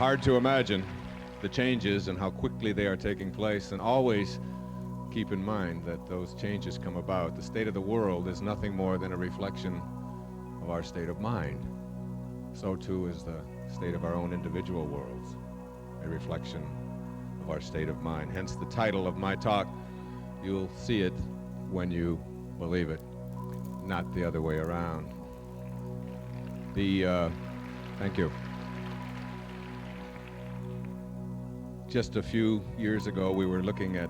hard to imagine the changes and how quickly they are taking place, and always keep in mind that those changes come about. The state of the world is nothing more than a reflection of our state of mind. So too is the state of our own individual worlds, a reflection of our state of mind. Hence the title of my talk, You'll See It When You Believe It, not the other way around. Thank you. Just a few years ago, we were looking at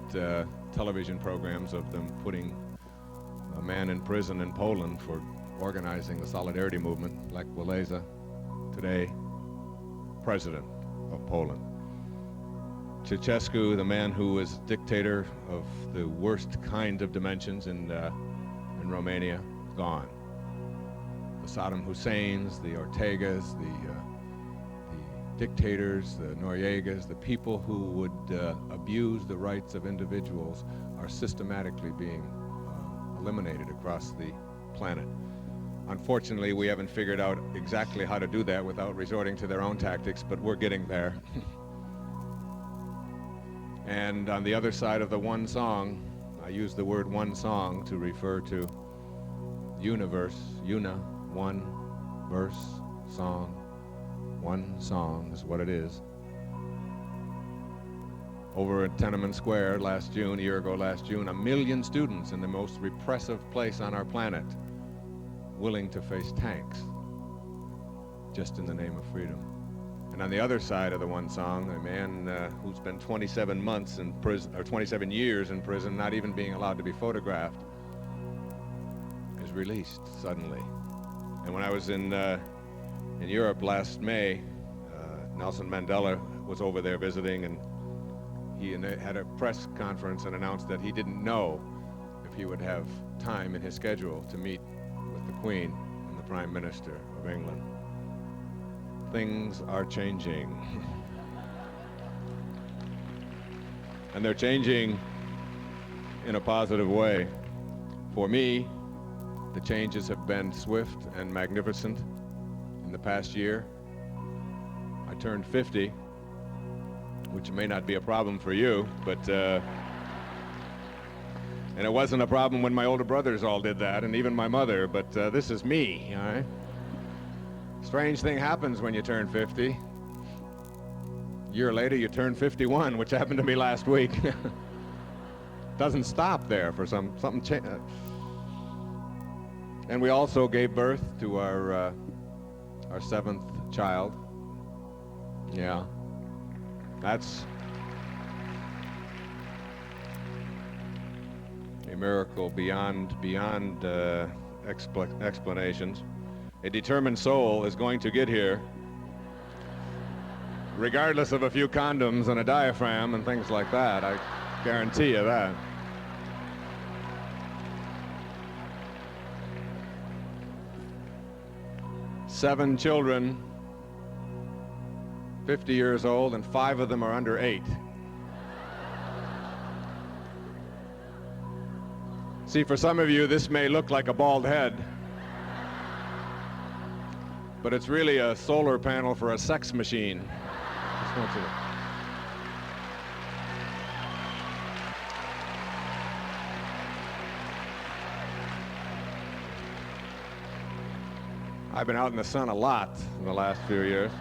television programs of them putting a man in prison in Poland for organizing the solidarity movement, Lech Walesa, today president of Poland. Ceausescu, the man who was dictator of the worst kind of dimensions in Romania, gone. The Saddam Husseins, the Ortegas, the dictators, the Noriegas, the people who would abuse the rights of individuals are systematically being eliminated across the planet. Unfortunately, we haven't figured out exactly how to do that without resorting to their own tactics, but we're getting there. And on the other side of the one song, I use the word one song to refer to universe, one verse, song. One song is what it is. Over at Tiananmen Square a year ago last June, 1 million students in the most repressive place on our planet willing to face tanks just in the name of freedom. And on the other side of the one song, a man who's been 27 months in prison, or 27 years in prison, not even being allowed to be photographed, is released suddenly. And when I was in Europe last May, Nelson Mandela was over there visiting, and he had a press conference and announced that he didn't know if he would have time in his schedule to meet with the Queen and the Prime Minister of England. Things are changing. And they're changing in a positive way. For me, the changes have been swift and magnificent. In the past year, I turned 50, which may not be a problem for you, but and it wasn't a problem when my older brothers all did that, and even my mother, but this is me, all right? Strange thing happens when you turn 50. A year later, you turn 51, which happened to me last week. Doesn't stop there for something. And we also gave birth to our 7th child. Yeah, that's a miracle beyond explanations. A determined soul is going to get here, regardless of a few condoms and a diaphragm and things like that. I guarantee you that. Seven children, 50 years old, and 5 of them are under 8. See, for some of you, this may look like a bald head, but it's really a solar panel for a sex machine. Just want you to... I've been out in the sun a lot in the last few years.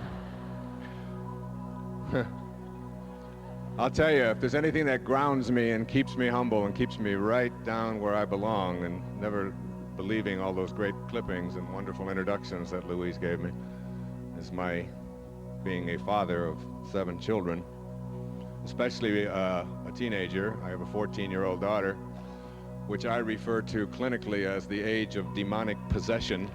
I'll tell you, if there's anything that grounds me and keeps me humble and keeps me right down where I belong, and never believing all those great clippings and wonderful introductions that Louise gave me, is my being a father of 7 children, especially a teenager. I have a 14-year-old daughter, which I refer to clinically as the age of demonic possession.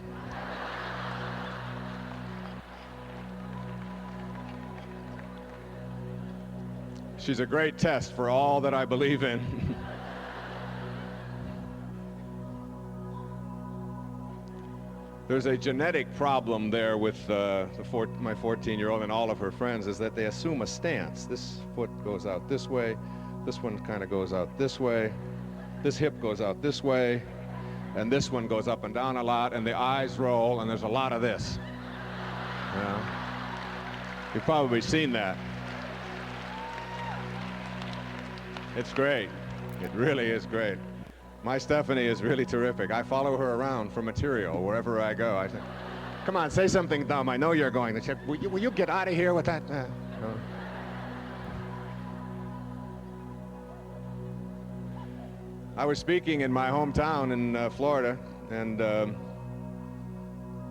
She's a great test for all that I believe in. There's a genetic problem there with my 14-year-old and all of her friends, is that they assume a stance. This foot goes out this way, this one kind of goes out this way, this hip goes out this way, and this one goes up and down a lot, and the eyes roll, and there's a lot of this. You know? You've probably seen that. It's great. It really is great. My Stephanie is really terrific. I follow her around for material wherever I go. I say, come on, say something dumb. I know you're going. She said, will you get out of here with that? I was speaking in my hometown in Florida, and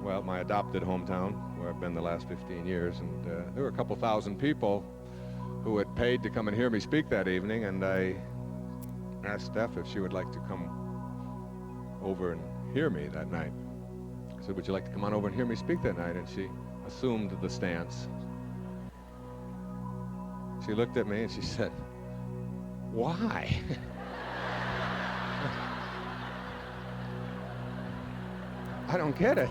well, my adopted hometown, where I've been the last 15 years, and there were a couple thousand people who had paid to come and hear me speak that evening, and I asked Steph if she would like to come over and hear me that night. I said, would you like to come on over and hear me speak that night? And she assumed the stance. She looked at me and she said, why? I don't get it.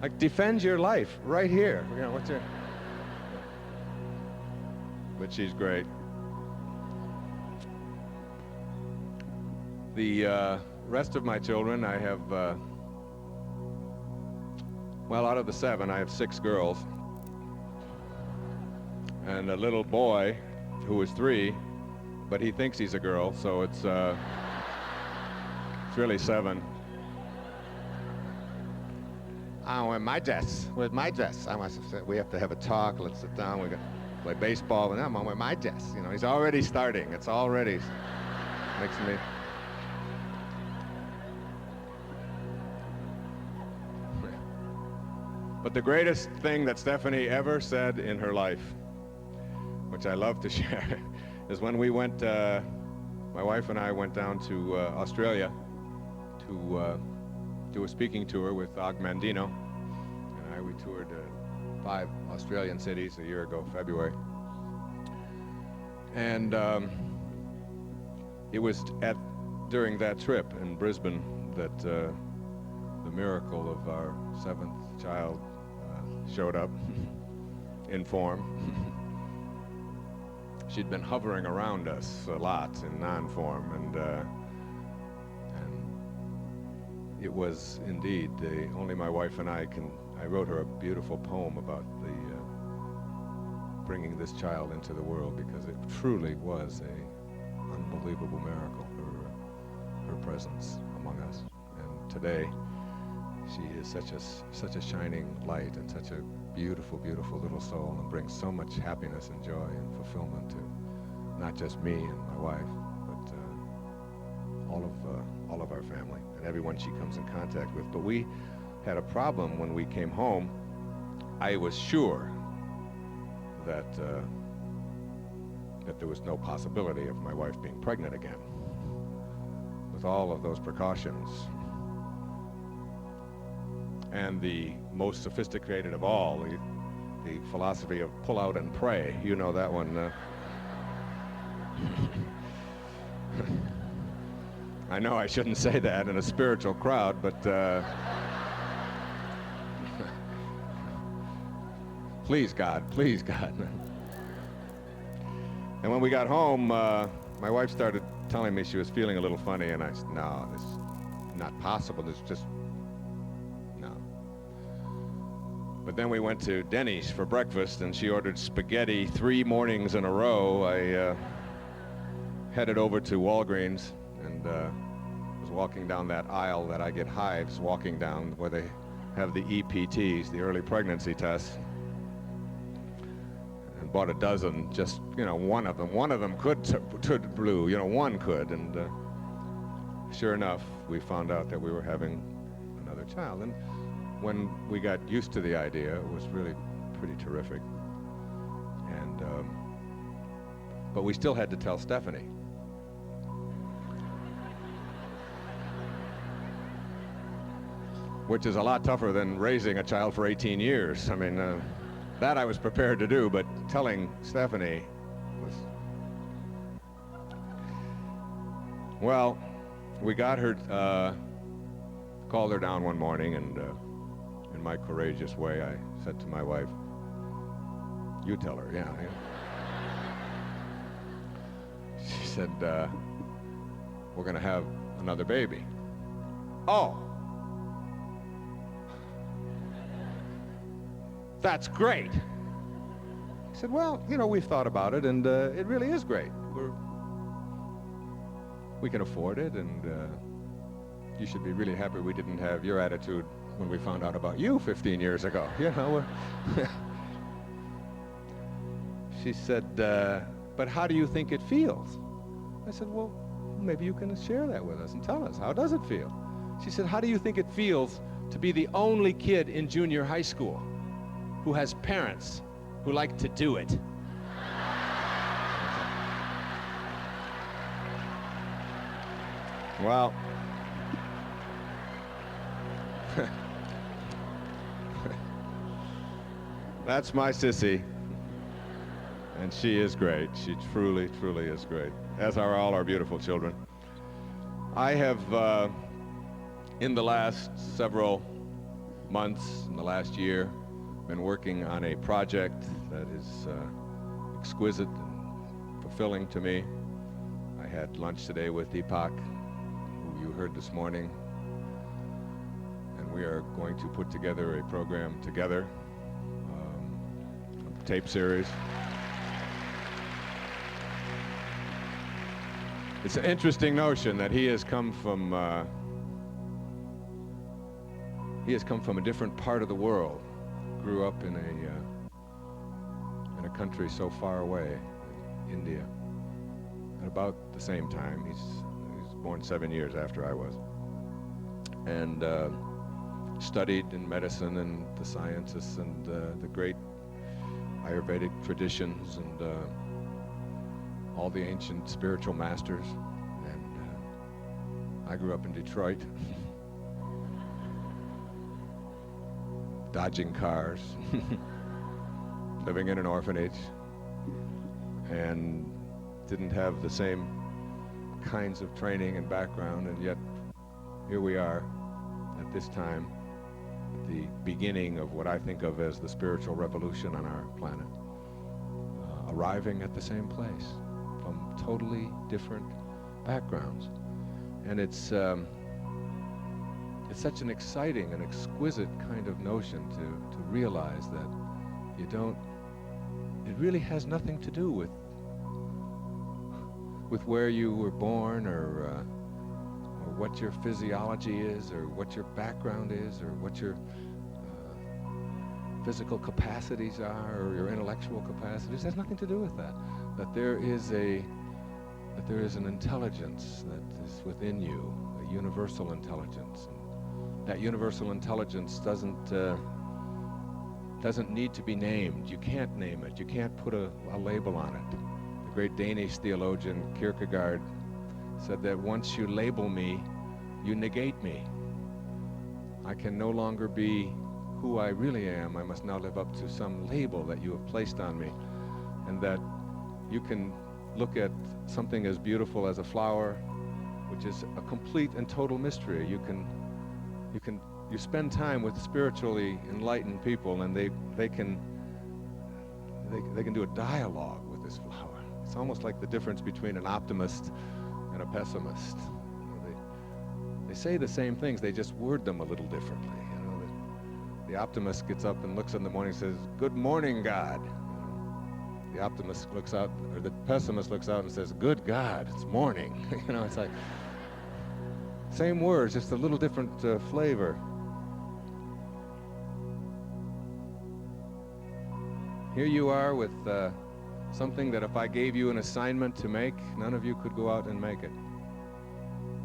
Like, defend your life right here. You know, what's your... But she's great. The rest of my children, I have, well, out of the 7, I have 6 girls. And a little boy who is 3, but he thinks he's a girl, so it's really 7. Oh, with my dress. I must have said, we have to have a talk. Let's sit down. We got to play baseball. And I'm on with my dress. You know, he's already starting. It's already makes me. But the greatest thing that Stephanie ever said in her life, which I love to share, is when we went, my wife and I went down to Australia to do a speaking tour with Og Mandino. And we toured 5 Australian cities a year ago, February. And it was during that trip in Brisbane that the miracle of our 7th child showed up in form. She'd been hovering around us a lot in non-form, and it was indeed only my wife and I wrote her a beautiful poem about bringing this child into the world, because it truly was a unbelievable miracle, her presence among us. And today, she is such a shining light and such a beautiful, beautiful little soul, and brings so much happiness and joy and fulfillment to not just me and my wife, but all of our family and everyone she comes in contact with. But we had a problem when we came home. I was sure that there was no possibility of my wife being pregnant again. With all of those precautions, and the most sophisticated of all, the philosophy of pull out and pray. You know that one. I know I shouldn't say that in a spiritual crowd, but please God, please God. And when we got home, my wife started telling me she was feeling a little funny, and I said, no, this is not possible. This just, no. But then we went to Denny's for breakfast, and she ordered spaghetti 3 mornings in a row. I headed over to Walgreens and was walking down that aisle that I get hives walking down, where they have the EPTs, the early pregnancy tests, and bought a dozen, just, you know, one of them could blue, you know, one could, and sure enough, we found out that we were having another child. And when we got used to the idea, it was really pretty terrific. And but we still had to tell Stephanie. Which is a lot tougher than raising a child for 18 years. I mean, that I was prepared to do, but telling Stephanie was... Well, we got her, called her down one morning, and in my courageous way, I said to my wife, you tell her, yeah. She said, we're gonna have another baby. Oh! That's great. He said, well, you know, we've thought about it, and it really is great. We can afford it, and you should be really happy we didn't have your attitude when we found out about you 15 years ago. You know. She said, but how do you think it feels? I said, well, maybe you can share that with us and tell us. How does it feel? She said, how do you think it feels to be the only kid in junior high school who has parents who like to do it? Well, that's my sissy. And she is great. She truly, truly is great, as are all our beautiful children. I have, in the last several months, in the last year, been working on a project that is exquisite and fulfilling to me. I had lunch today with Deepak, who you heard this morning, and we are going to put together a program together, a tape series. It's an interesting notion that he has come from a different part of the world. Grew up in a country so far away, India. At about the same time, he's born 7 years after I was, and studied in medicine and the sciences and the great Ayurvedic traditions and all the ancient spiritual masters. And I grew up in Detroit, dodging cars, living in an orphanage, and didn't have the same kinds of training and background, and yet here we are at this time, at the beginning of what I think of as the spiritual revolution on our planet, arriving at the same place from totally different backgrounds. And it's such an exciting and exquisite kind of notion to realize that it really has nothing to do with where you were born or what your physiology is or what your background is or what your physical capacities are or your intellectual capacities. It has nothing to do with that. That there is an intelligence that is within you, a universal intelligence. And that universal intelligence doesn't need to be named. You can't name it. You can't put a label on it. The great Danish theologian Kierkegaard said that once you label me, you negate me. I can no longer be who I really am. I must now live up to some label that you have placed on me. And that you can look at something as beautiful as a flower, which is a complete and total mystery. You spend time with spiritually enlightened people, and they can do a dialogue with this flower. It's almost like the difference between an optimist and a pessimist. They say the same things, they just word them a little differently. The optimist gets up and looks in the morning and says, "Good morning, God." The optimist looks out, or the pessimist looks out and says, "Good God, it's morning." It's like same words, just a little different flavor. Here you are with something that if I gave you an assignment to make, none of you could go out and make it.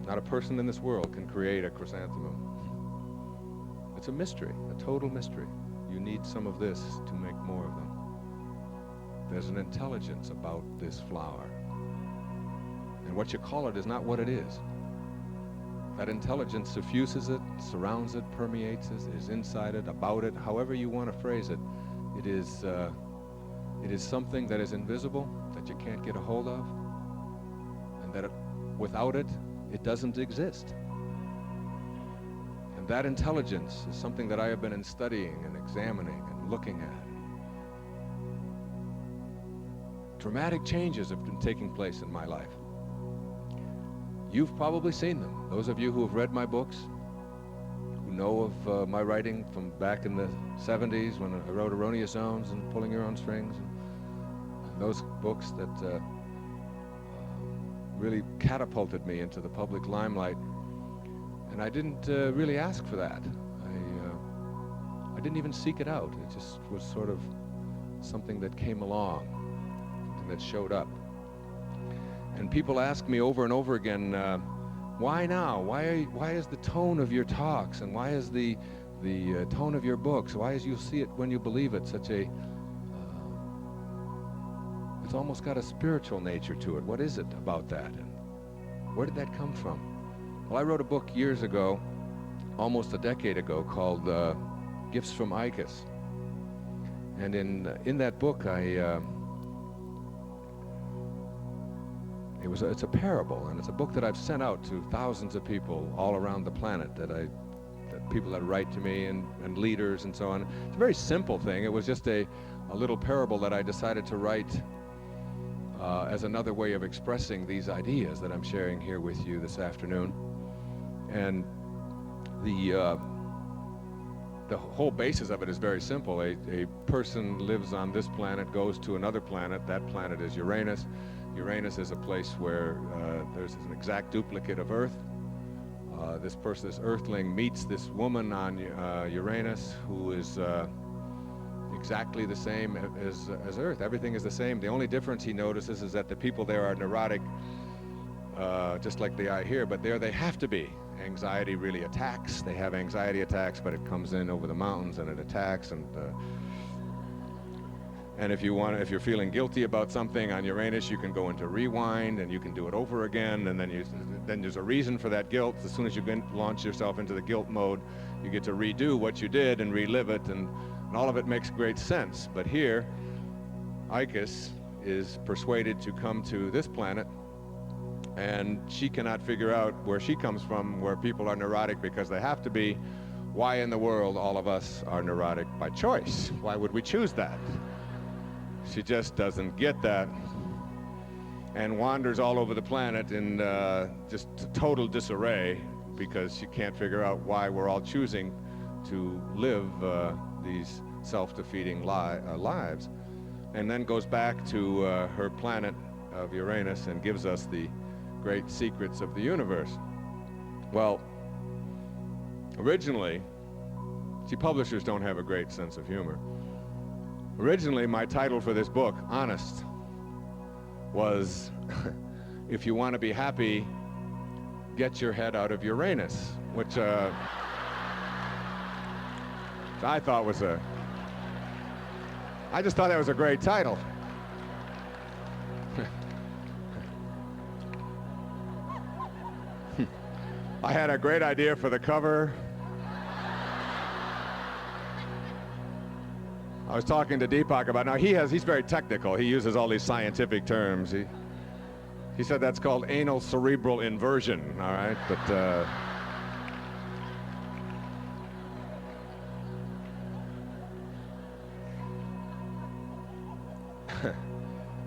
Not a person in this world can create a chrysanthemum. It's a mystery, a total mystery. You need some of this to make more of them. There's an intelligence about this flower. And what you call it is not what it is. That intelligence suffuses it, surrounds it, permeates it, is inside it, about it, however you want to phrase it. It is something that is invisible, that you can't get a hold of, and that without it, it doesn't exist. And that intelligence is something that I have been studying and examining and looking at. Dramatic changes have been taking place in my life. You've probably seen them. Those of you who have read my books, who know of my writing from back in the 70s when I wrote Erroneous Zones and Pulling Your Own Strings, and those books that really catapulted me into the public limelight. And I didn't really ask for that. I didn't even seek it out. It just was sort of something that came along, something that showed up. And people ask me over and over again, why now? Why is the tone of your talks, and why is the tone of your books, why is you'll see it when you believe it, such a it's almost got a spiritual nature to it. What is it about that, and where did that come from? Well, I wrote a book years ago, almost a decade ago, called Gifts from Icus. And in that book, it's a parable, and it's a book that I've sent out to thousands of people all around the planet, that people that write to me, and leaders and so on. It's a very simple thing. It was just a little parable that I decided to write as another way of expressing these ideas that I'm sharing here with you this afternoon. And the whole basis of it is very simple. A person lives on this planet, goes to another planet. That planet is Uranus. Uranus is a place where there's an exact duplicate of Earth. This Earthling meets this woman on Uranus who is exactly the same as Earth. Everything is the same. The only difference he notices is that the people there are neurotic, just like they are here, but there they have to be. Anxiety really attacks. They have anxiety attacks, but it comes in over the mountains and it attacks. And if you're feeling guilty about something on Uranus, you can go into rewind and you can do it over again. And then there's a reason for that guilt. As soon as you launch yourself into the guilt mode, you get to redo what you did and relive it, and all of it makes great sense. But here, Icus is persuaded to come to this planet, and she cannot figure out where she comes from, where people are neurotic because they have to be. Why in the world all of us are neurotic by choice? Why would we choose that? She just doesn't get that, and wanders all over the planet in just total disarray, because she can't figure out why we're all choosing to live these self-defeating lives. And then goes back to her planet of Uranus and gives us the great secrets of the universe. Well, originally, see, publishers don't have a great sense of humor. Originally, my title for this book, Honest, was If You Want to Be Happy, Get Your Head Out of Uranus, which I thought was I just thought that was a great title. I had a great idea for the cover. I was talking to Deepak about, now he's very technical. He uses all these scientific terms. He said that's called anal cerebral inversion, all right? But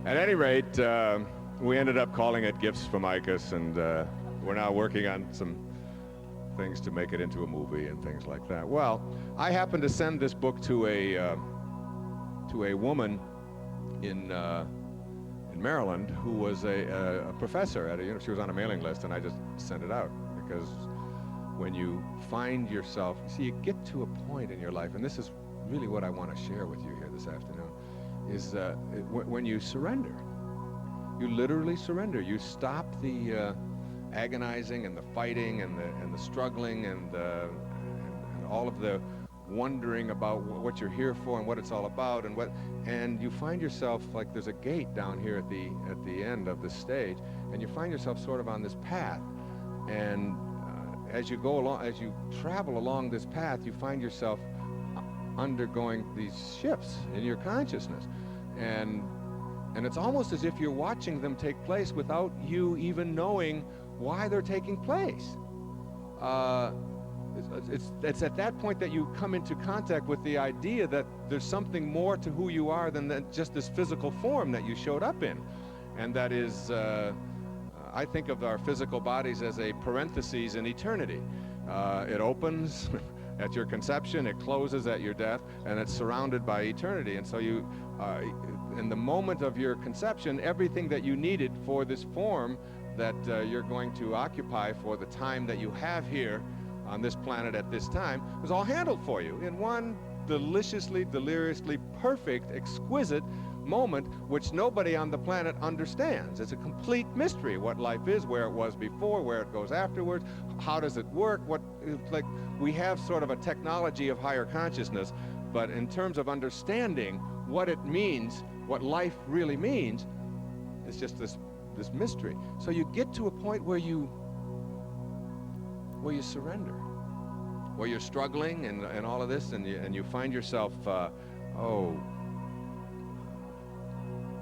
at any rate, we ended up calling it Gifts from Icus, and we're now working on some things to make it into a movie and things like that. Well, I happened to send this book to a woman in Maryland who was a professor at she was on a mailing list, and I just sent it out, because when you find yourself, see, you get to a point in your life, and this is really what I want to share with you here this afternoon, is when you surrender. You literally surrender. You stop the agonizing and the fighting and the struggling and all of the wondering about what you're here for and what it's all about, and you find yourself, like, there's a gate down here at the end of the stage, and you find yourself sort of on this path, and as you travel along this path, you find yourself undergoing these shifts in your consciousness, and it's almost as if you're watching them take place without you even knowing why they're taking place. It's at that point that you come into contact with the idea that there's something more to who you are than just this physical form that you showed up in. And that is, I think of our physical bodies as a parenthesis in eternity. It opens, at your conception, it closes at your death, and it's surrounded by eternity. And so you, in the moment of your conception, everything that you needed for this form that you're going to occupy for the time that you have here on this planet at this time was all handled for you in one deliciously, deliriously perfect, exquisite moment, which nobody on the planet understands. It's a complete mystery what life is, where it was before, where it goes afterwards, how does it work, what, like, we have sort of a technology of higher consciousness, but in terms of understanding what it means, what life really means, it's just this mystery. So you get to a point where you surrender, where you're struggling and all of this, and you find yourself,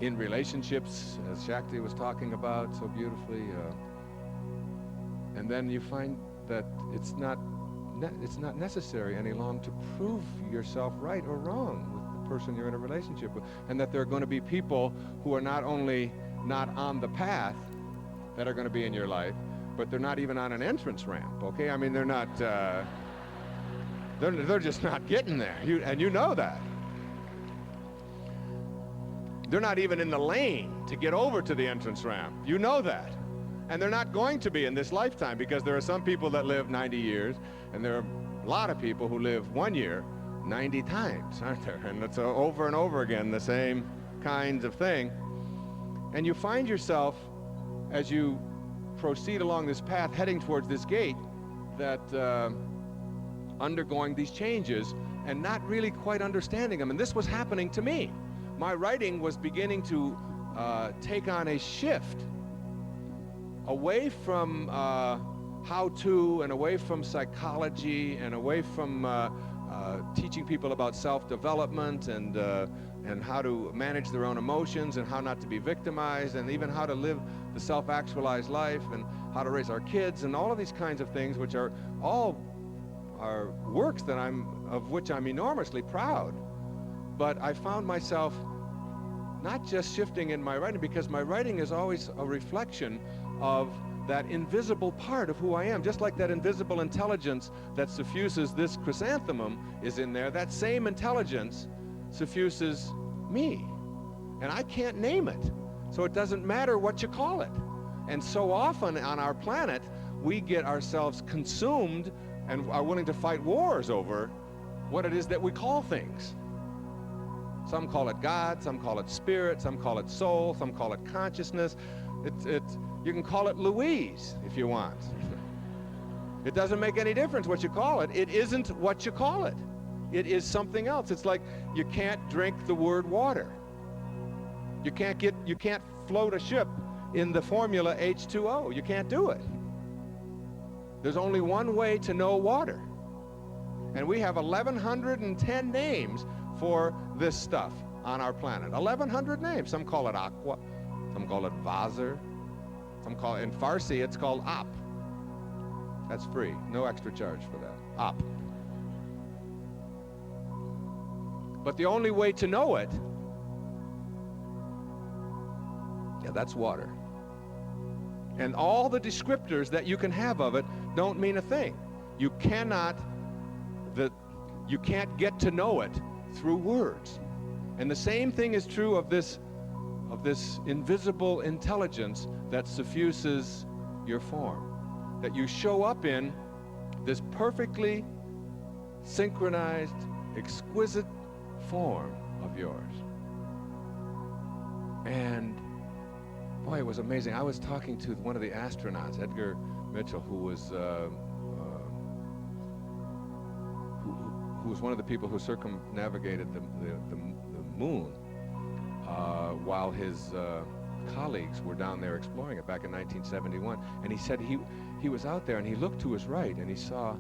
in relationships, as Shakti was talking about so beautifully, and then you find that it's not necessary any longer to prove yourself right or wrong with the person you're in a relationship with, and that there are going to be people who are not only not on the path that are going to be in your life, but they're not even on an entrance ramp. Okay, I mean, they're not. They're just not getting there. And you know that. They're not even in the lane to get over to the entrance ramp. You know that. And they're not going to be in this lifetime, because there are some people that live 90 years, and there are a lot of people who live 1 year 90 times, aren't there? And it's over and over again, the same kinds of thing. And you find yourself, as you proceed along this path, heading towards this gate, that undergoing these changes and not really quite understanding them. And this was happening to me. My writing was beginning to take on a shift away from how-to, and away from psychology, and away from teaching people about self-development and how to manage their own emotions and how not to be victimized, and even how to live the self-actualized life and how to raise our kids and all of these kinds of things, which are all works that of which I'm enormously proud. But I found myself not just shifting in my writing, because my writing is always a reflection of that invisible part of who I am. Just like that invisible intelligence that suffuses this chrysanthemum is in there, that same intelligence suffuses me. And I can't name it. So it doesn't matter what you call it. And so often on our planet, we get ourselves consumed and are willing to fight wars over what it is that we call things. Some call it God, some call it spirit, some call it soul, some call it consciousness. You can call it Louise if you want. It doesn't make any difference what you call it. It isn't what you call it. It is something else. It's like you can't drink the word water. You can't float a ship in the formula H2O. You can't do it. There's only one way to know water. And we have 1,110 names for this stuff on our planet. 1,100 names. Some call it aqua, some call it vaser, some call it, in Farsi, it's called Ap. That's free. No extra charge for that. Ap. But the only way to know it, that's water. And all the descriptors that you can have of it don't mean a thing. You can't get to know it through words. And the same thing is true of this invisible intelligence that suffuses your form. That you show up in this perfectly synchronized, exquisite form of yours. And boy, it was amazing. I was talking to one of the astronauts, Edgar Mitchell, who was one of the people who circumnavigated the moon while his colleagues were down there exploring it back in 1971. And he said he was out there and he looked to his right and he saw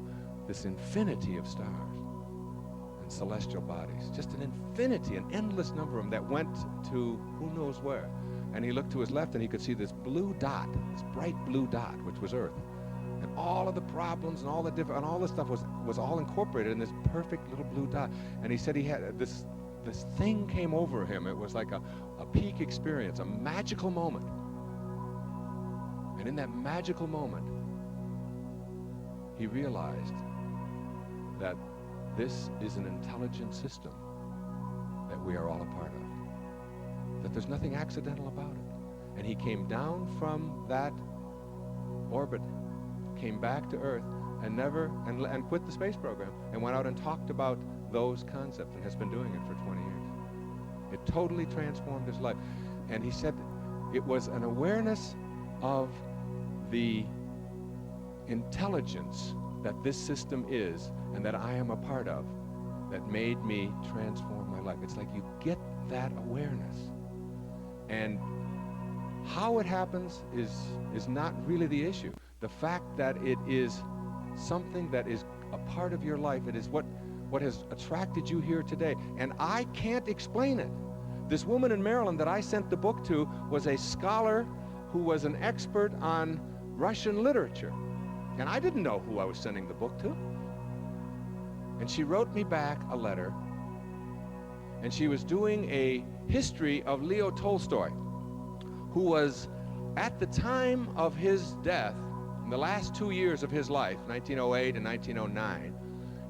this infinity of stars and celestial bodies, just an infinity, an endless number of them that went to who knows where. And he looked to his left and he could see this blue dot, this bright blue dot, which was Earth. And all of the problems and all the different, and all this stuff was all incorporated in this perfect little blue dot. And he said he had this thing came over him. It was like a peak experience, a magical moment. And in that magical moment, he realized that this is an intelligent system that we are all a part of, that there's nothing accidental about it. And he came down from that orbit, came back to Earth, and quit the space program, and went out and talked about those concepts, and has been doing it for 20 years. It totally transformed his life. And he said it was an awareness of the intelligence that this system is and that I am a part of that made me transform my life. It's like you get that awareness. And how it happens is not really the issue. The fact that it is something that is a part of your life, it is what has attracted you here today. And I can't explain it. This woman in Maryland that I sent the book to was a scholar who was an expert on Russian literature. And I didn't know who I was sending the book to. And she wrote me back a letter, and she was doing a history of Leo Tolstoy, who was, at the time of his death, in the last 2 years of his life, 1908 and 1909,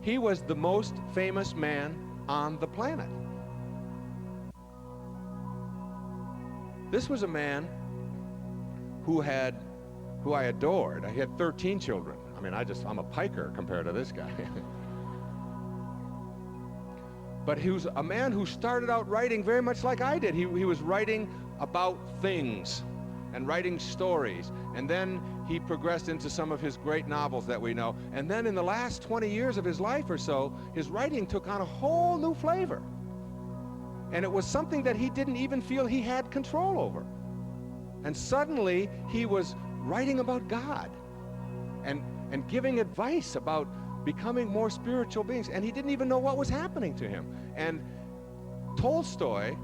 he was the most famous man on the planet. This was a man who I adored. He had 13 children. I mean, I'm a piker compared to this guy. But he was a man who started out writing very much like I did. He was writing about things and writing stories. And then he progressed into some of his great novels that we know. And then in the last 20 years of his life or so, his writing took on a whole new flavor. And it was something that he didn't even feel he had control over. And suddenly he was writing about God and giving advice about becoming more spiritual beings, and he didn't even know what was happening to him. And Tolstoy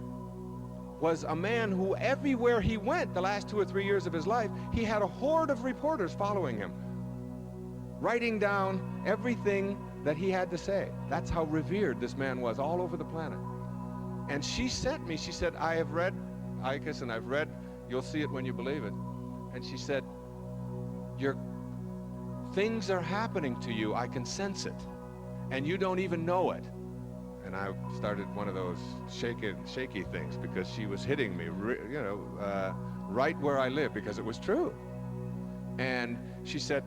was a man who everywhere he went the last 2 or 3 years of his life, he had a horde of reporters following him, writing down everything that he had to say. That's how revered this man was all over the planet. And she sent me, she said, I have read Icus, and I've read You'll See It When You Believe It. And she said, your things are happening to you, I can sense it, and you don't even know it. And I started one of those shaky things, because she was hitting me, right where I live, because it was true. And she said,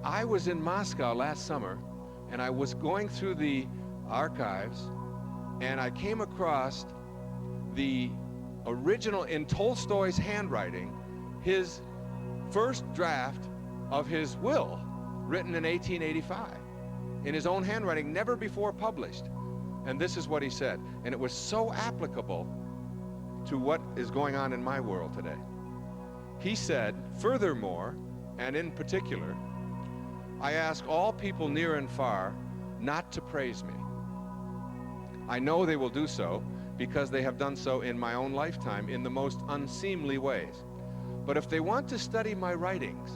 I was in Moscow last summer, and I was going through the archives, and I came across the original, in Tolstoy's handwriting, his first draft of his will, written in 1885, in his own handwriting, never before published. And this is what he said, and it was so applicable to what is going on in my world today. He said, furthermore, and in particular, I ask all people near and far not to praise me. I know they will do so because they have done so in my own lifetime in the most unseemly ways. But if they want to study my writings,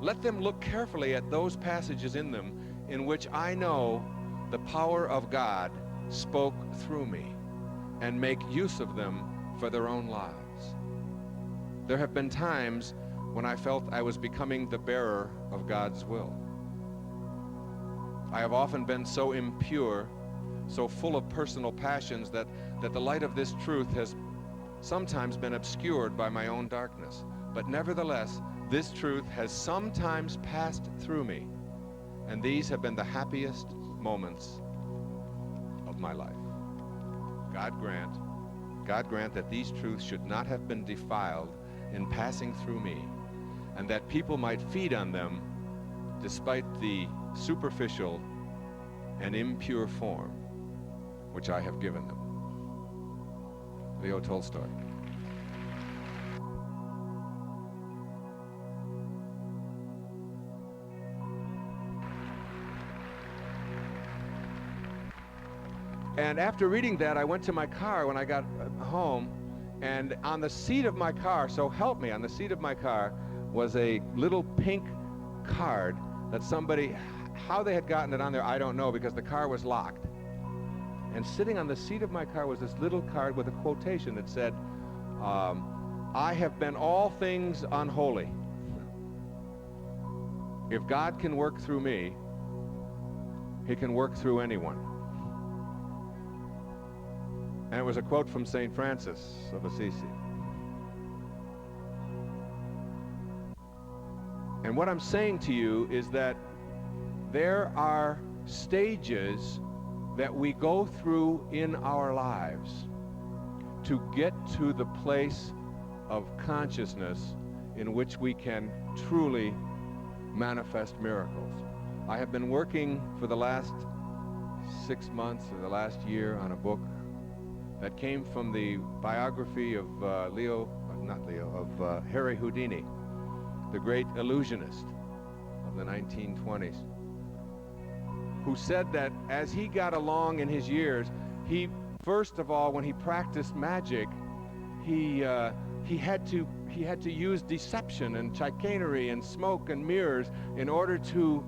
let them look carefully at those passages in them in which I know the power of God spoke through me, and make use of them for their own lives. There have been times when I felt I was becoming the bearer of God's will. I have often been so impure, so full of personal passions, that the light of this truth has sometimes been obscured by my own darkness. But nevertheless, this truth has sometimes passed through me, and these have been the happiest moments of my life. God grant that these truths should not have been defiled in passing through me, and that people might feed on them despite the superficial and impure form which I have given them. Leo Tolstoy. And after reading that, I went to my car when I got home, and on the seat of my car, so help me, on the seat of my car was a little pink card that somebody, how they had gotten it on there, I don't know, because the car was locked. And sitting on the seat of my car was this little card with a quotation that said, I have been all things unholy. If God can work through me, He can work through anyone. And it was a quote from St. Francis of Assisi. And what I'm saying to you is that there are stages that we go through in our lives to get to the place of consciousness in which we can truly manifest miracles. I have been working for the last 6 months or the last year on a book that came from the biography of Harry Houdini, the great illusionist of the 1920s, who said that as he got along in his years, he, first of all, when he practiced magic, he had to use deception and chicanery and smoke and mirrors in order to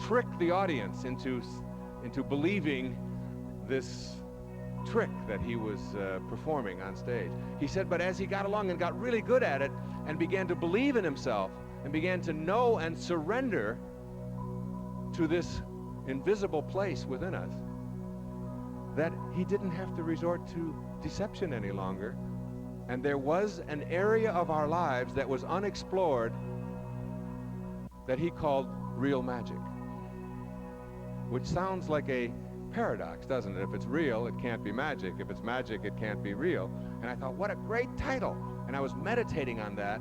trick the audience into believing this trick that he was performing on stage. He said, but as he got along and got really good at it and began to believe in himself and began to know and surrender to this invisible place within us, that he didn't have to resort to deception any longer. And there was an area of our lives that was unexplored that he called real magic, which sounds like a paradox, doesn't it? If it's real, it can't be magic. If it's magic, it can't be real. And I thought, what a great title. And I was meditating on that,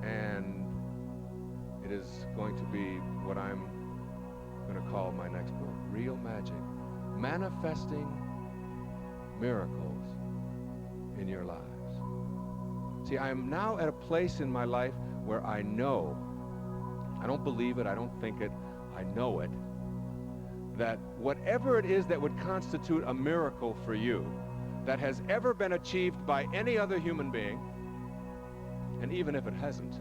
and it is going to be what I'm going to call my next book, Real Magic, Manifesting Miracles in Your Lives. See, I am now at a place in my life where I know, I don't believe it, I don't think it, I know it, that whatever it is that would constitute a miracle for you that has ever been achieved by any other human being, and even if it hasn't,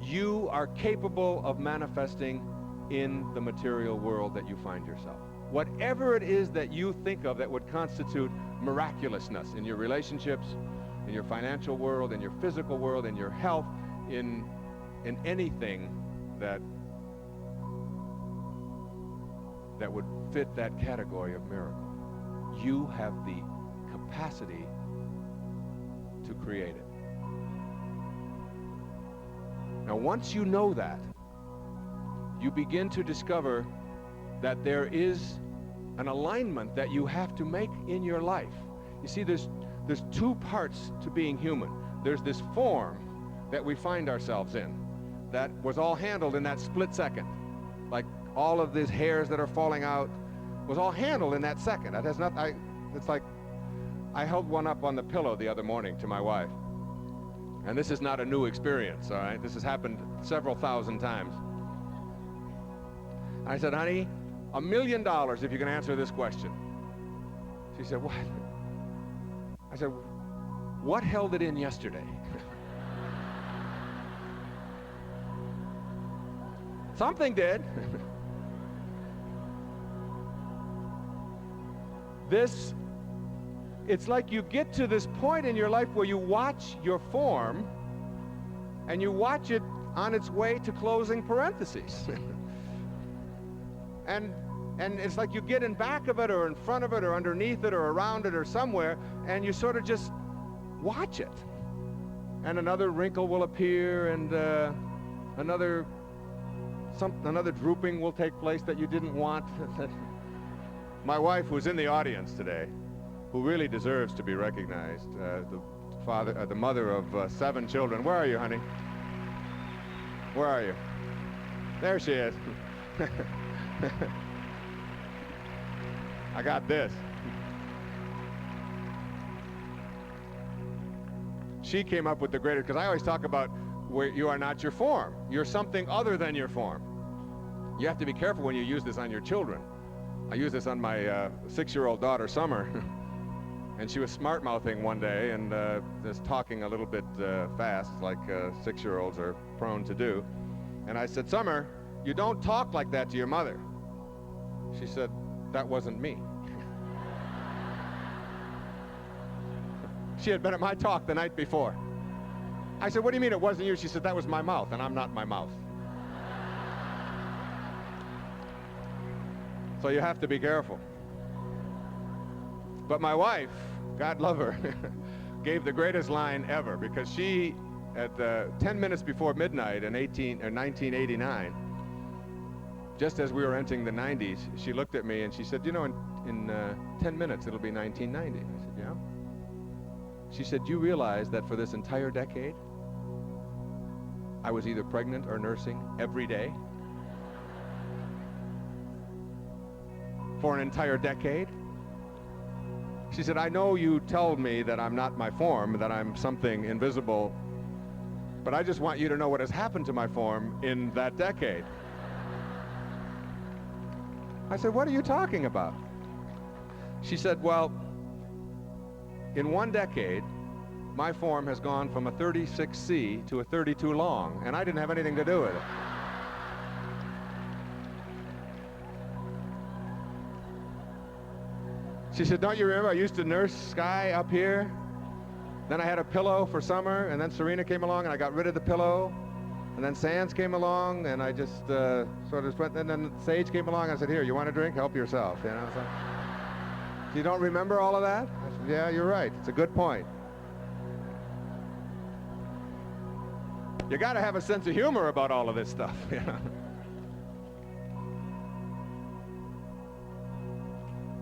you are capable of manifesting in the material world that you find yourself. Whatever it is that you think of that would constitute miraculousness in your relationships, in your financial world, in your physical world, in your health, in anything that would fit that category of miracle, you have the capacity to create it. Now, once you know that, you begin to discover that there is an alignment that you have to make in your life. You see, there's two parts to being human. There's this form that we find ourselves in that was all handled in that split second. Like all of these hairs that are falling out was all handled in that second. That has nothing. It's like I held one up on the pillow the other morning to my wife. And this is not a new experience, all right? This has happened several thousand times. I said, honey, $1 million if you can answer this question. She said, what? I said, what held it in yesterday? Something did. It's like you get to this point in your life where you watch your form and you watch it on its way to closing parentheses. and it's like you get in back of it or in front of it or underneath it or around it or somewhere, and you sort of just watch it. And another wrinkle will appear, and another drooping will take place that you didn't want. My wife, who's in the audience today, who really deserves to be recognized, the mother of 7 children. Where are you, honey? Where are you? There she is. I got this. She came up with the greatest, because I always talk about where you are not your form. You're something other than your form. You have to be careful when you use this on your children. I use this on my 6-year-old daughter, Summer. And she was smart-mouthing one day and just talking a little bit fast, like 6-year-olds are prone to do. And I said, Summer, you don't talk like that to your mother. She said, that wasn't me. She had been at my talk the night before. I said, what do you mean it wasn't you? She said, that was my mouth, and I'm not my mouth. So you have to be careful. But my wife, God love her, gave the greatest line ever, because she, at 10 minutes before midnight in 1989, just as we were entering the 90s, she looked at me and she said, you know, in 10 minutes it'll be 1990. I said, yeah. She said, you realize that for this entire decade, I was either pregnant or nursing every day? For an entire decade? She said, I know you told me that I'm not my form, that I'm something invisible, but I just want you to know what has happened to my form in that decade. I said, what are you talking about? She said, well, in one decade, my form has gone from a 36C to a 32 long, and I didn't have anything to do with it. She said, don't you remember I used to nurse Sky up here? Then I had a pillow for summer, and then Serena came along and I got rid of the pillow. And then Sands came along and I just sort of went, and then Sage came along and I said, here, you want a drink? Help yourself. You know, so, you don't remember all of that? I said, yeah, you're right. It's a good point. You got to have a sense of humor about all of this stuff. You know?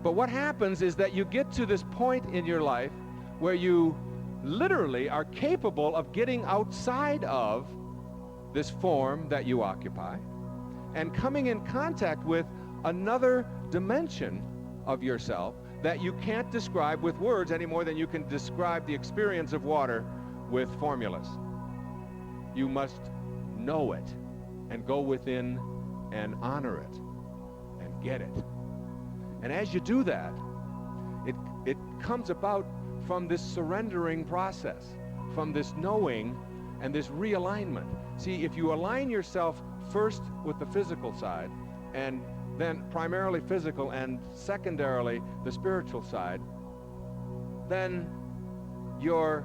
But what happens is that you get to this point in your life where you literally are capable of getting outside of this form that you occupy and coming in contact with another dimension of yourself that you can't describe with words any more than you can describe the experience of water with formulas. You must know it and go within and honor it and get it. And as you do that, it comes about from this surrendering process, from this knowing and this realignment. See, if you align yourself first with the physical side, and then primarily physical and secondarily the spiritual side, then your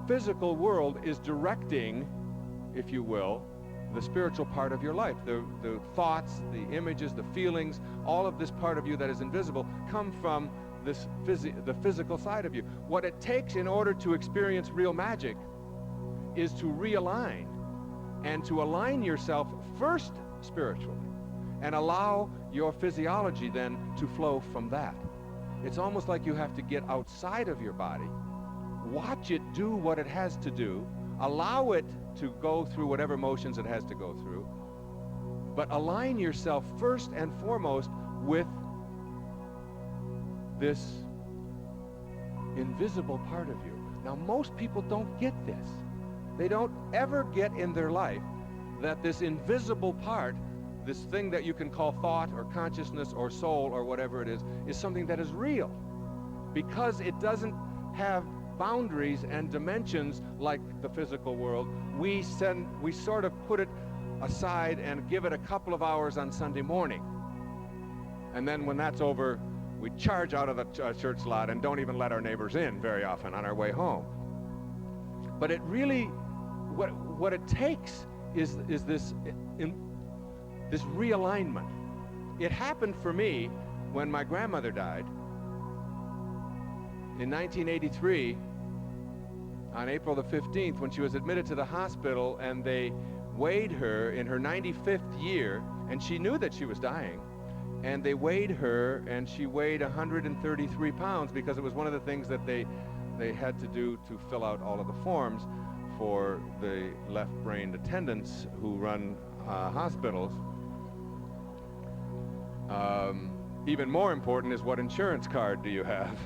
physical world is directing, if you will, the spiritual part of your life. The thoughts, the images, the feelings, all of this part of you that is invisible come from the physical side of you. What it takes in order to experience real magic is to realign and to align yourself first spiritually and allow your physiology then to flow from that. It's almost like you have to get outside of your body, watch it do what it has to do, allow it to go through whatever motions it has to go through, but align yourself first and foremost with this invisible part of you. Now, most people don't get this. They don't ever get in their life that this invisible part, this thing that you can call thought or consciousness or soul or whatever it is something that is real, because it doesn't have boundaries and dimensions like the physical world. We sort of put it aside and give it a couple of hours on Sunday morning. And then when that's over, we charge out of the church lot and don't even let our neighbors in very often on our way home. But it really, what it takes is this realignment. It happened for me when my grandmother died in 1983 on April the 15th, when she was admitted to the hospital and they weighed her in her 95th year, and she knew that she was dying, and they weighed her and she weighed 133 pounds because it was one of the things that they had to do to fill out all of the forms for the left-brained attendants who run hospitals. Even more important is what insurance card do you have?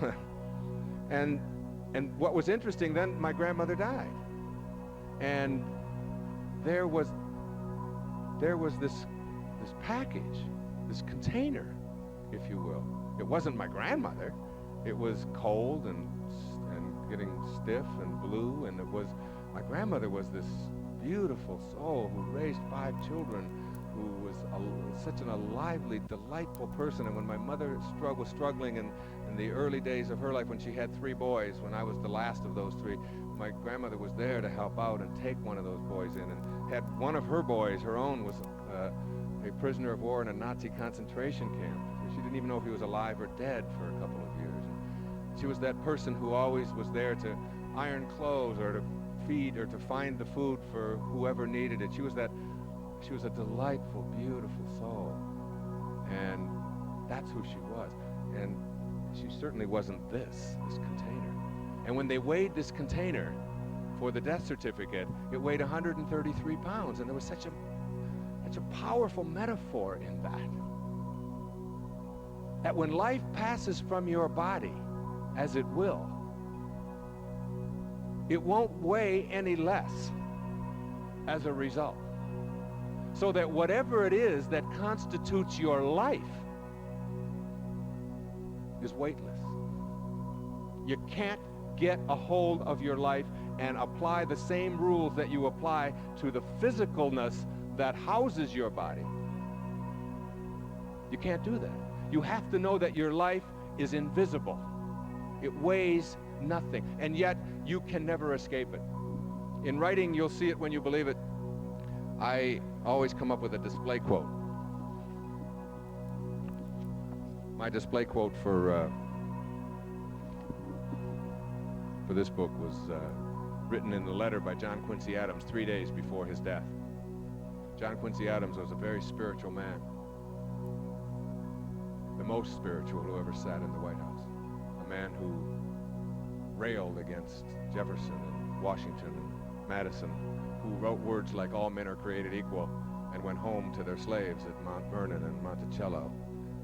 And what was interesting, then my grandmother died, and there was this package, this container, if you will. It wasn't my grandmother. It was cold and getting stiff and blue, and my grandmother was this beautiful soul who raised 5 children, who was such a lively, delightful person. And when my mother was struggling in the early days of her life, when she had 3 boys, when I was the last of those 3, my grandmother was there to help out and take one of those boys in, and had one of her boys, her own, was a prisoner of war in a Nazi concentration camp. She didn't even know if he was alive or dead for a couple of years. And she was that person who always was there to iron clothes or to feed or to find the food for whoever needed it. She was a delightful, beautiful soul. And that's who she was. And she certainly wasn't this container. And when they weighed this container for the death certificate, it weighed 133 pounds. And there was such a powerful metaphor in that when life passes from your body, as it will, it won't weigh any less as a result. So that whatever it is that constitutes your life is weightless. You can't get a hold of your life and apply the same rules that you apply to the physicalness that houses your body. You can't do that. You have to know that your life is invisible. It weighs nothing, and yet you can never escape it. In writing, you'll see it when you believe it. I always come up with a display quote. My display quote for this book was written in the letter by John Quincy Adams 3 days before his death. John Quincy Adams was a very spiritual man, the most spiritual who ever sat in the White House, a man who railed against Jefferson and Washington and Madison, who wrote words like all men are created equal, and went home to their slaves at Mount Vernon and Monticello,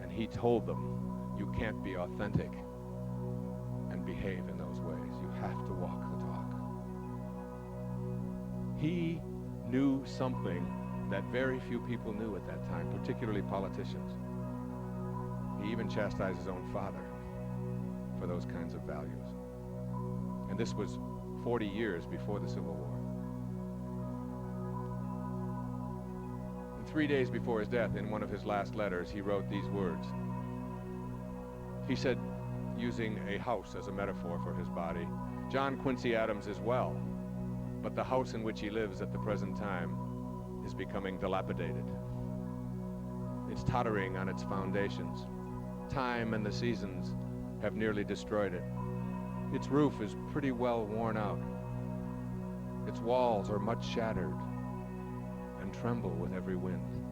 and he told them, you can't be authentic and behave in those ways. You have to walk the talk. He knew something that very few people knew at that time, particularly politicians. He even chastised his own father for those kinds of values. And this was 40 years before the Civil War. And 3 days before his death, in one of his last letters, he wrote these words. He said, using a house as a metaphor for his body, John Quincy Adams is well, but the house in which he lives at the present time is becoming dilapidated. It's tottering on its foundations. Time and the seasons have nearly destroyed it. Its roof is pretty well worn out. Its walls are much shattered and tremble with every wind.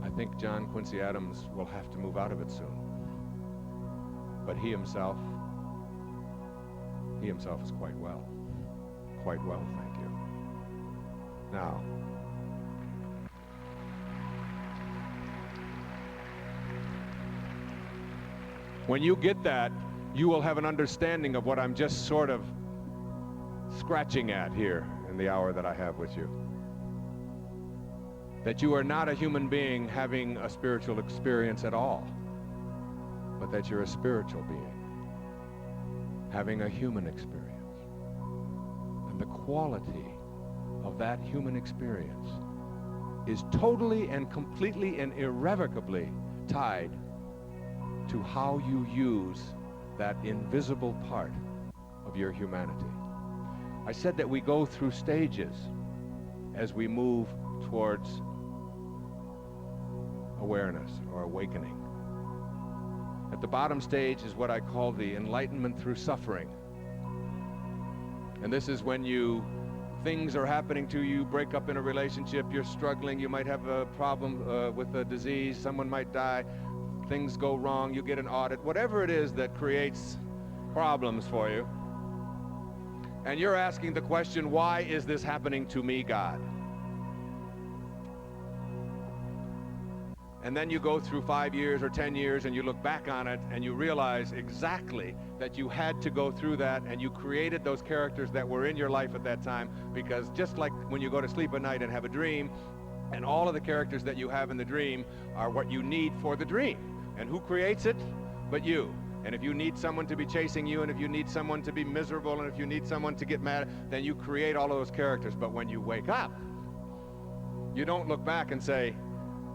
I think John Quincy Adams will have to move out of it soon. But he himself is quite well. Quite well, thank you. Now, when you get that, you will have an understanding of what I'm just sort of scratching at here in the hour that I have with you. That you are not a human being having a spiritual experience at all, but that you're a spiritual being having a human experience. And the quality of that human experience is totally and completely and irrevocably tied to how you use that invisible part of your humanity. I said that we go through stages as we move towards awareness or awakening. At the bottom stage is what I call the enlightenment through suffering. And this is when things are happening to you, break up in a relationship, you're struggling, you might have a problem with a disease, someone might die, things go wrong, you get an audit, whatever it is that creates problems for you. And you're asking the question, why is this happening to me, God? And then you go through 5 years or 10 years and you look back on it and you realize exactly that you had to go through that and you created those characters that were in your life at that time, because just like when you go to sleep at night and have a dream, and all of the characters that you have in the dream are what you need for the dream. And who creates it but you? And if you need someone to be chasing you, and if you need someone to be miserable, and if you need someone to get mad, then you create all of those characters. But when you wake up, you don't look back and say,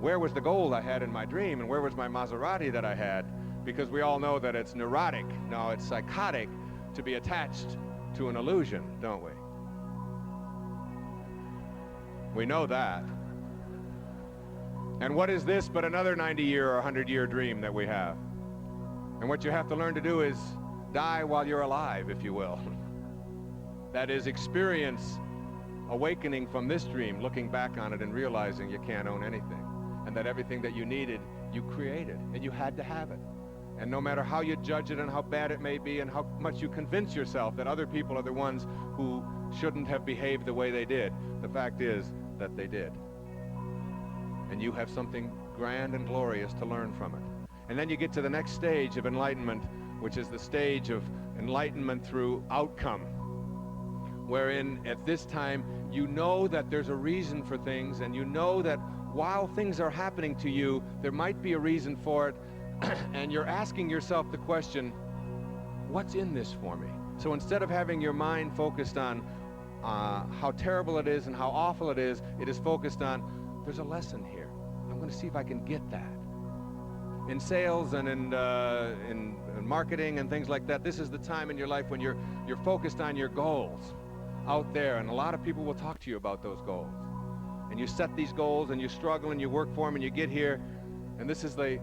where was the gold I had in my dream, and where was my Maserati that I had? Because we all know that it's neurotic, no, it's psychotic to be attached to an illusion, don't we? We know that. And what is this but another 90-year or 100-year dream that we have? And what you have to learn to do is die while you're alive, if you will. That is, experience awakening from this dream, looking back on it and realizing you can't own anything, and that everything that you needed, you created, and you had to have it. And no matter how you judge it and how bad it may be and how much you convince yourself that other people are the ones who shouldn't have behaved the way they did, the fact is that they did. And you have something grand and glorious to learn from it. And then you get to the next stage of enlightenment, which is the stage of enlightenment through outcome, wherein at this time you know that there's a reason for things, and you know that while things are happening to you, there might be a reason for it, and you're asking yourself the question, what's in this for me? So instead of having your mind focused on how terrible it is and how awful it is focused on, there's a lesson here. I'm going to see if I can get that. In sales and in marketing and things like that, this is the time in your life when you're focused on your goals out there, and a lot of people will talk to you about those goals. And you set these goals and you struggle and you work for them and you get here, and this is the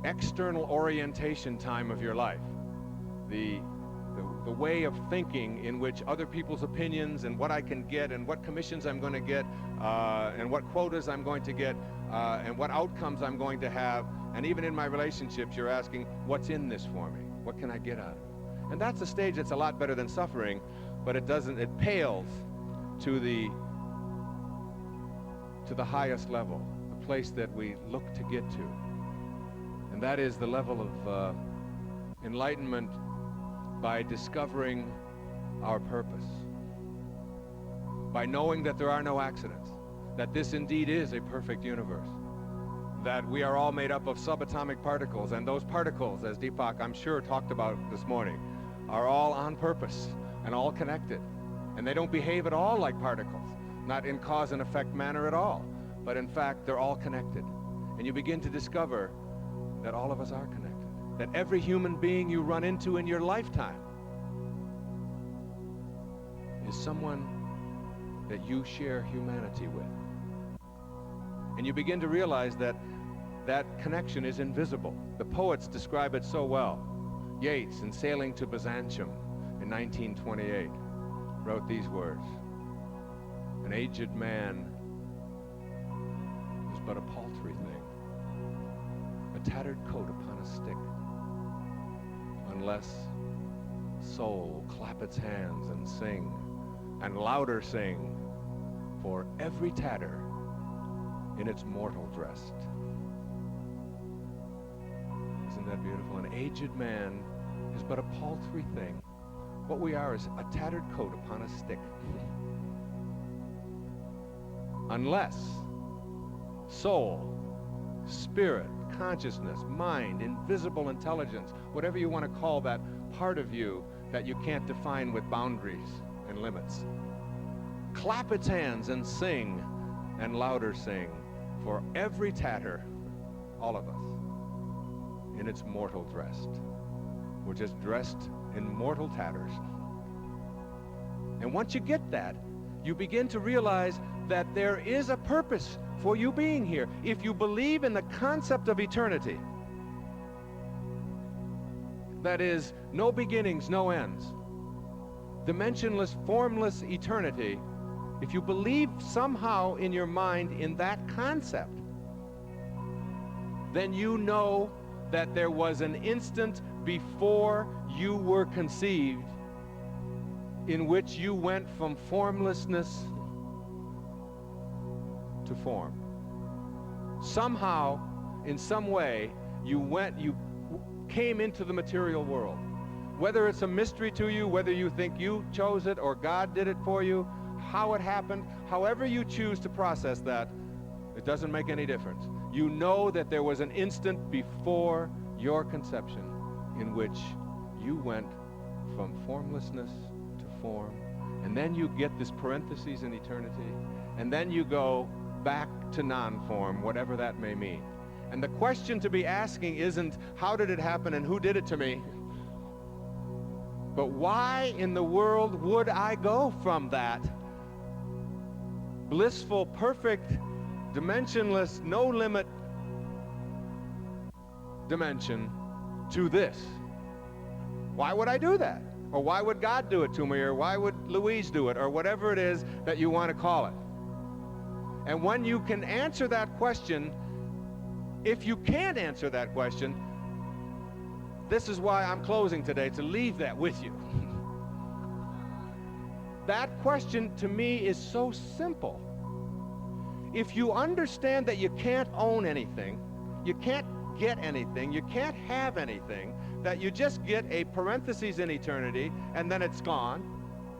external orientation time of your life. The way of thinking in which other people's opinions and what I can get and what commissions I'm going to get and what quotas I'm going to get and what outcomes I'm going to have. And even in my relationships, you're asking, what's in this for me? What can I get out of it? And that's a stage that's a lot better than suffering, but it pales to the highest level, the place that we look to get to. And that is the level of enlightenment by discovering our purpose, by knowing that there are no accidents, that this indeed is a perfect universe, that we are all made up of subatomic particles, and those particles, as Deepak, I'm sure, talked about this morning, are all on purpose and all connected. And they don't behave at all like particles, not in cause and effect manner at all, but in fact, they're all connected. And you begin to discover that all of us are connected, that every human being you run into in your lifetime is someone that you share humanity with. And you begin to realize that that connection is invisible. The poets describe it so well. Yeats, in Sailing to Byzantium in 1928, wrote these words: "An aged man is but a paltry thing, a tattered coat upon a stick, unless soul clap its hands and sing, and louder sing, for every tatter in its mortal dressed." Isn't that beautiful? An aged man is but a paltry thing. What we are is a tattered coat upon a stick. Unless soul, spirit, consciousness, mind, invisible intelligence, whatever you want to call that part of you that you can't define with boundaries and limits, clap its hands and sing, and louder sing, for every tatter, all of us, in its mortal dressed. We're just dressed in mortal tatters. And once you get that, you begin to realize that there is a purpose for you being here. If you believe in the concept of eternity, that is, no beginnings, no ends, dimensionless, formless eternity, if you believe somehow in your mind in that concept, then you know that there was an instant before you were conceived in which you went from formlessness to form. Somehow, in some way, you came into the material world. Whether it's a mystery to you, whether you think you chose it or God did it for you, how it happened, however you choose to process that, it doesn't make any difference. You know that there was an instant before your conception in which you went from formlessness to form, and then you get this parenthesis in eternity, and then you go back to non-form, whatever that may mean. And the question to be asking isn't, how did it happen and who did it to me? But why in the world would I go from that blissful, perfect dimensionless, no limit dimension to this. Why would I do that? Or why would God do it to me? Or why would Louise do it? Or whatever it is that you want to call it. And when you can answer that question, if you can't answer that question, this is why I'm closing today, to leave that with you. That question to me is so simple. If you understand that you can't own anything, you can't get anything, you can't have anything, that you just get a parenthesis in eternity and then it's gone.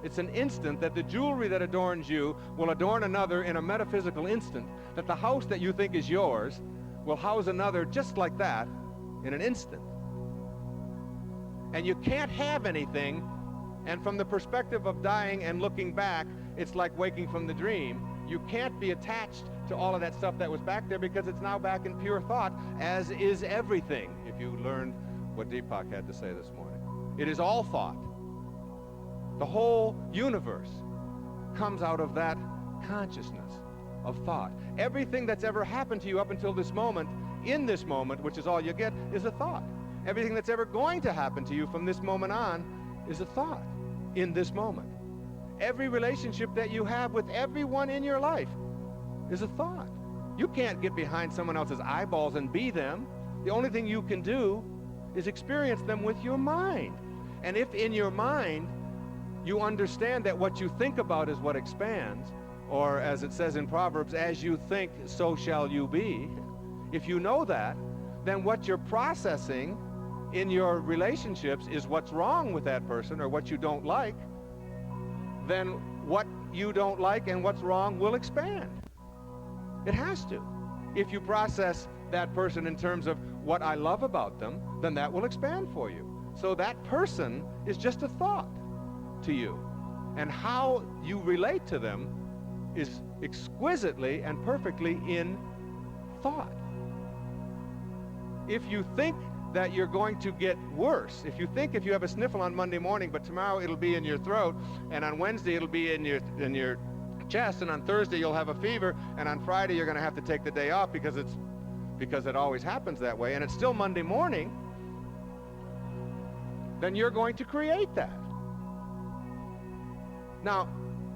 It's an instant, that the jewelry that adorns you will adorn another in a metaphysical instant, that the house that you think is yours will house another just like that in an instant. And you can't have anything, and from the perspective of dying and looking back, it's like waking from the dream. You can't be attached to all of that stuff that was back there because it's now back in pure thought, as is everything, if you learned what Deepak had to say this morning. It is all thought. The whole universe comes out of that consciousness of thought. Everything that's ever happened to you up until this moment, in this moment, which is all you get, is a thought. Everything that's ever going to happen to you from this moment on is a thought in this moment. Every relationship that you have with everyone in your life is a thought. You can't get behind someone else's eyeballs and be them. The only thing you can do is experience them with your mind. And if in your mind you understand that what you think about is what expands, or as it says in Proverbs, as you think, so shall you be. If you know that, then what you're processing in your relationships is what's wrong with that person or what you don't like. Then what you don't like and what's wrong will expand. It has to. If you process that person in terms of what I love about them, then that will expand for you. So that person is just a thought to you. And how you relate to them is exquisitely and perfectly in thought. If you think that you're going to get worse, if you think if you have a sniffle on Monday morning, but tomorrow it'll be in your throat, and on Wednesday it'll be in your chest, and on Thursday you'll have a fever, and on Friday you're going to have to take the day off because it always happens that way, and it's still Monday morning, then you're going to create that. Now,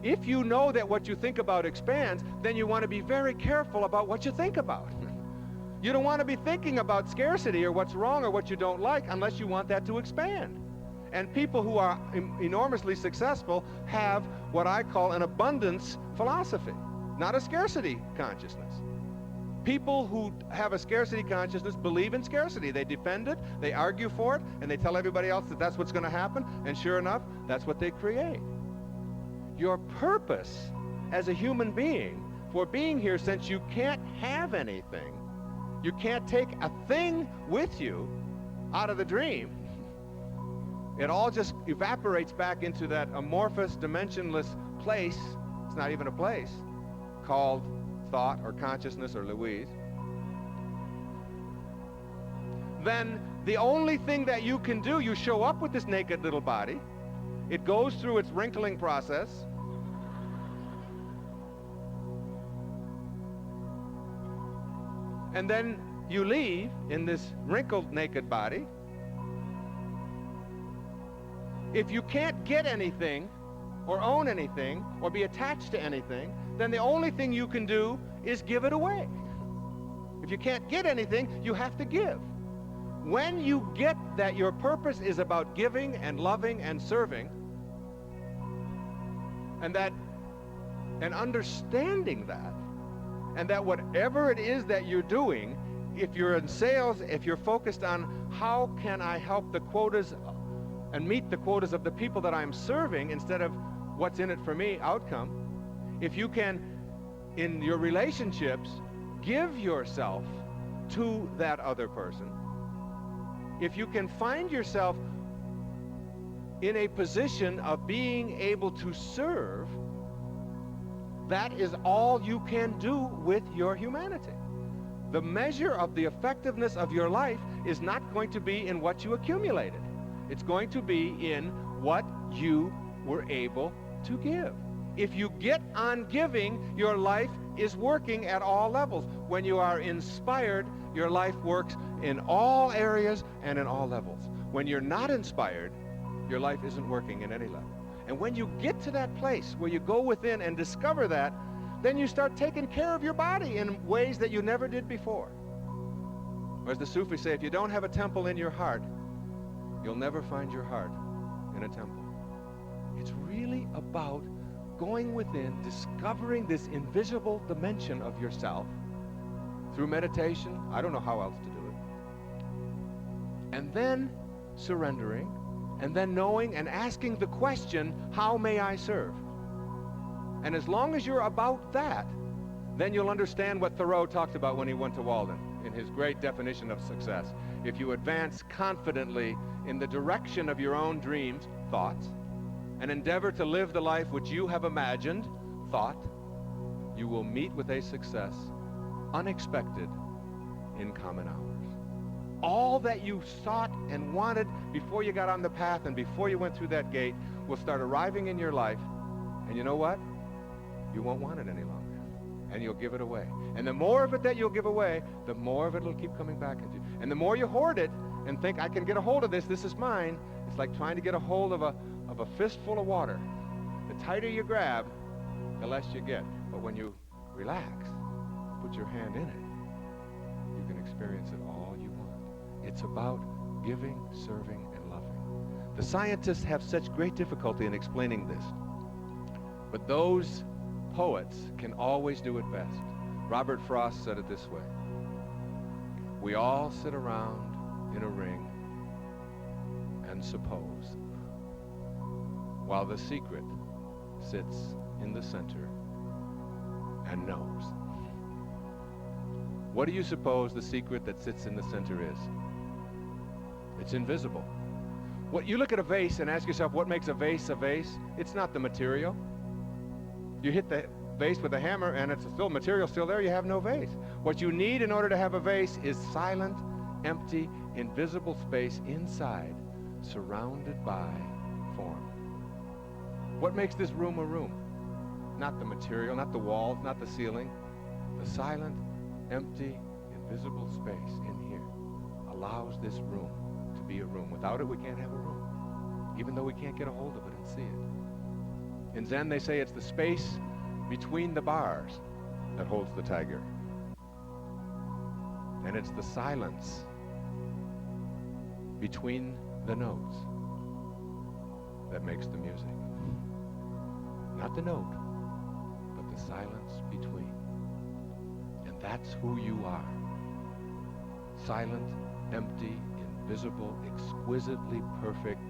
if you know that what you think about expands, then you want to be very careful about what you think about. You don't want to be thinking about scarcity or what's wrong or what you don't like unless you want that to expand. And people who are enormously successful have what I call an abundance philosophy, not a scarcity consciousness. People who have a scarcity consciousness believe in scarcity. They defend it, they argue for it, and they tell everybody else that that's what's going to happen, and sure enough, that's what they create. Your purpose as a human being for being here, since you can't have anything, you can't take a thing with you out of the dream. It all just evaporates back into that amorphous, dimensionless place. It's not even a place, called thought or consciousness or Louise. Then the only thing that you can do, you show up with this naked little body. It goes through its wrinkling process. And then you leave in this wrinkled, naked body. If you can't get anything or own anything or be attached to anything, then the only thing you can do is give it away. If you can't get anything, you have to give. When you get that your purpose is about giving and loving and serving, and understanding that, and that whatever it is that you're doing, if you're in sales, if you're focused on how can I help the quotas and meet the quotas of the people that I'm serving instead of what's in it for me outcome, if you can, in your relationships, give yourself to that other person, if you can find yourself in a position of being able to serve, that is all you can do with your humanity. The measure of the effectiveness of your life is not going to be in what you accumulated. It's going to be in what you were able to give. If you get on giving, your life is working at all levels. When you are inspired, your life works in all areas and in all levels. When you're not inspired, your life isn't working in any level. And when you get to that place where you go within and discover that, then you start taking care of your body in ways that you never did before. Or as the Sufis say, if you don't have a temple in your heart, you'll never find your heart in a temple. It's really about going within, discovering this invisible dimension of yourself through meditation. I don't know how else to do it. And then surrendering, and then knowing and asking the question, how may I serve? And as long as you're about that, then you'll understand what Thoreau talked about when he went to Walden in his great definition of success. If you advance confidently in the direction of your own dreams, thoughts, and endeavor to live the life which you have imagined, thought, you will meet with a success unexpected in common hours. All that you sought and wanted before you got on the path and before you went through that gate will start arriving in your life, and you know what? You won't want it any longer, and you'll give it away. And the more of it that you'll give away, the more of it will keep coming back into you. And the more you hoard it and think, I can get a hold of this, this is mine, it's like trying to get a hold of a fistful of water. The tighter you grab, the less you get. But when you relax, put your hand in it, you can experience it all you want. It's about giving, serving, and loving. The scientists have such great difficulty in explaining this, but those poets can always do it best. Robert Frost said it this way: we all sit around in a ring and suppose, while the secret sits in the center and knows. What do you suppose the secret that sits in the center is? It's invisible. What you look at a vase and ask yourself, what makes a vase a vase? It's not the material. You hit the vase with a hammer and it's still material still there, you have no vase. What you need in order to have a vase is silent, empty, invisible space inside, surrounded by form. What makes this room a room? Not the material, not the walls, not the ceiling. The silent, empty, invisible space in here allows this room to be a room. Without it, we can't have a room, even though we can't get a hold of it and see it. In Zen, they say it's the space between the bars that holds the tiger. And it's the silence between the notes that makes the music. Not the note, but the silence between. And that's who you are. Silent, empty, invisible, exquisitely perfect,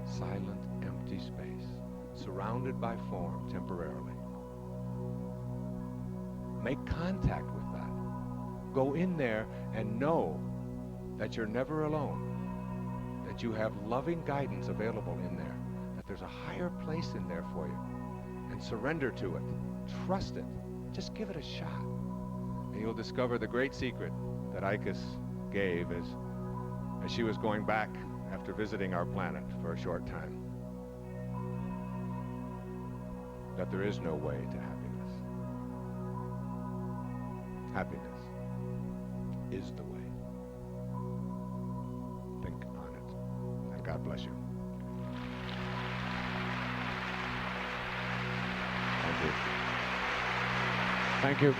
silent, empty space, surrounded by form temporarily. Make contact with that. Go in there and know that you're never alone, that you have loving guidance available in there, that there's a higher place in there for you, and surrender to it. Trust it. Just give it a shot. And you'll discover the great secret that Icus gave as she was going back after visiting our planet for a short time. That there is no way to happiness. Happiness is the way. Think on it. And God bless you. Thank you. Thank you.